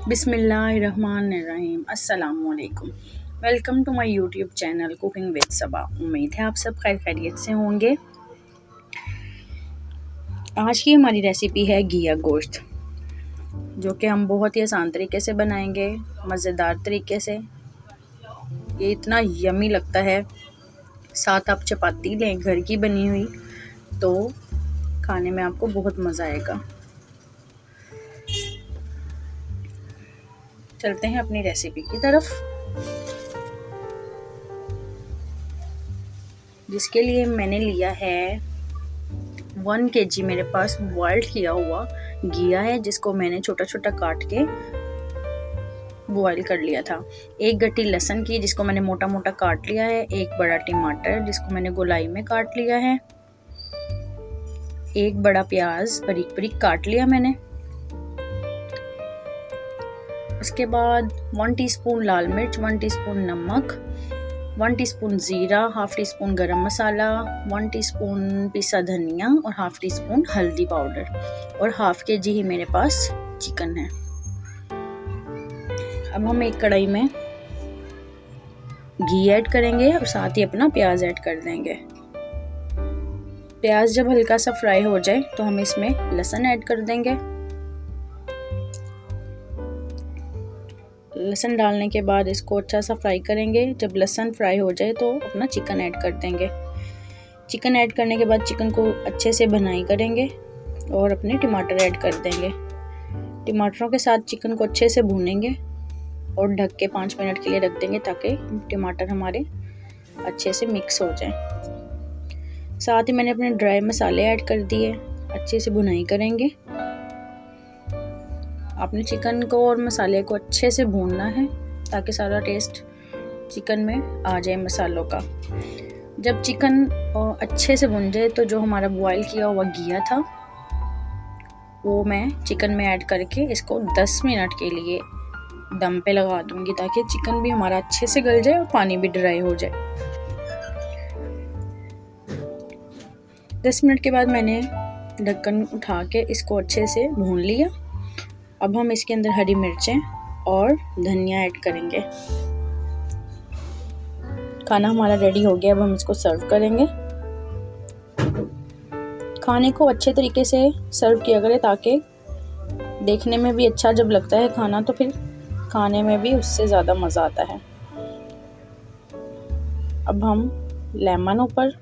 बिस्मिल्लाहिर्रहमानिर्रहीम। अस्सलामुअलैकुम। Welcome to my YouTube channel cooking with Saba. उम्मीद है आप सब खैरियत से होंगे। आज की हमारी रेसिपी है घिया गोश्त, जो कि हम बहुत ही आसान तरीके से बनाएंगे, मज़ेदार तरीके से। ये इतना यमी लगता है। साथ आप चपाती लें घर की बनी हुई, तो खाने में आपको बहुत मज़ा आएगा। चलते हैं अपनी रेसिपी की तरफ, जिसके लिए मैंने लिया है 1 kg मेरे पास बॉइल्ड किया हुआ घिया है, जिसको मैंने छोटा छोटा काट के बॉईल कर लिया था। 1 गट्टी लहसुन की, जिसको मैंने मोटा मोटा काट लिया है। 1 बड़ा टमाटर, जिसको मैंने गोलाई में काट लिया है। 1 बड़ा प्याज बारीक बारीक काट लिया मैंने। उसके बाद 1 टीस्पून लाल मिर्च, 1 टीस्पून नमक, 1 टीस्पून ज़ीरा, हाफ टी स्पून गरम मसाला, 1 टीस्पून पिसा धनिया और हाफ टी स्पून हल्दी पाउडर, और हाफ kg ही मेरे पास चिकन है। अब हम एक कढ़ाई में घी ऐड करेंगे और साथ ही अपना प्याज ऐड कर देंगे। प्याज जब हल्का सा फ्राई हो जाए तो हम इसमें लहसुन ऐड कर देंगे। लहसुन डालने के बाद इसको अच्छा सा फ्राई करेंगे। जब लहसुन फ्राई हो जाए तो अपना चिकन ऐड कर देंगे। चिकन ऐड करने के बाद चिकन को अच्छे से भुनाई करेंगे और अपने टमाटर ऐड कर देंगे। टमाटरों के साथ चिकन को अच्छे से भूनेंगे और ढक के 5 मिनट के लिए रख देंगे, ताकि टमाटर हमारे अच्छे से मिक्स हो जाए। साथ ही मैंने अपने ड्राई मसाले ऐड कर दिए। अच्छे से भुनाई करेंगे। आपने चिकन को और मसाले को अच्छे से भूनना है, ताकि सारा टेस्ट चिकन में आ जाए मसालों का। जब चिकन अच्छे से भुन जाए तो जो हमारा बॉईल किया हुआ घिया था वो मैं चिकन में ऐड करके इसको 10 मिनट के लिए दम पे लगा दूंगी, ताकि चिकन भी हमारा अच्छे से गल जाए और पानी भी ड्राई हो जाए। 10 मिनट के बाद मैंने ढक्कन उठा के इसको अच्छे से भून लिया। अब हम इसके अंदर हरी मिर्चें और धनिया ऐड करेंगे। खाना हमारा रेडी हो गया। अब हम इसको सर्व करेंगे। खाने को अच्छे तरीके से सर्व किया करें, ताकि देखने में भी अच्छा जब लगता है खाना, तो फिर खाने में भी उससे ज़्यादा मज़ा आता है। अब हम लेमन ऊपर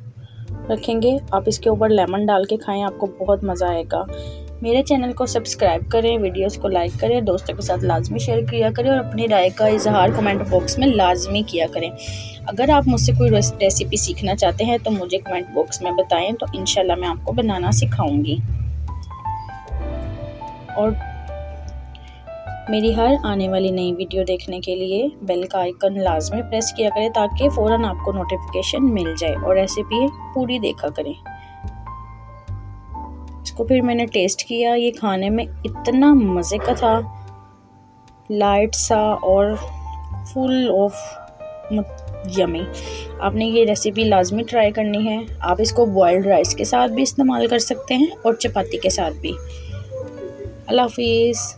रखेंगे। आप इसके ऊपर लेमन डाल के खाएं, आपको बहुत मज़ा आएगा। मेरे चैनल को सब्सक्राइब करें, वीडियोस को लाइक करें, दोस्तों के साथ लाजमी शेयर किया करें और अपनी राय का इजहार कमेंट बॉक्स में लाजमी किया करें। अगर आप मुझसे कोई रेसिपी सीखना चाहते हैं तो मुझे कमेंट बॉक्स में बताएं, तो इंशाल्लाह मैं आपको बनाना सिखाऊंगी। और मेरी हर आने वाली नई वीडियो देखने के लिए बेल का आइकन लाजमी प्रेस किया करें, ताकि फ़ौरन आपको नोटिफिकेशन मिल जाए और रेसिपी पूरी देखा करें। इसको फिर मैंने टेस्ट किया। ये खाने में इतना मज़े का था, लाइट सा और फुल ऑफ यमी। आपने ये रेसिपी लाजमी ट्राई करनी है। आप इसको बॉइल्ड राइस के साथ भी इस्तेमाल कर सकते हैं और चपाती के साथ भी। अल्लाह हाफिज़।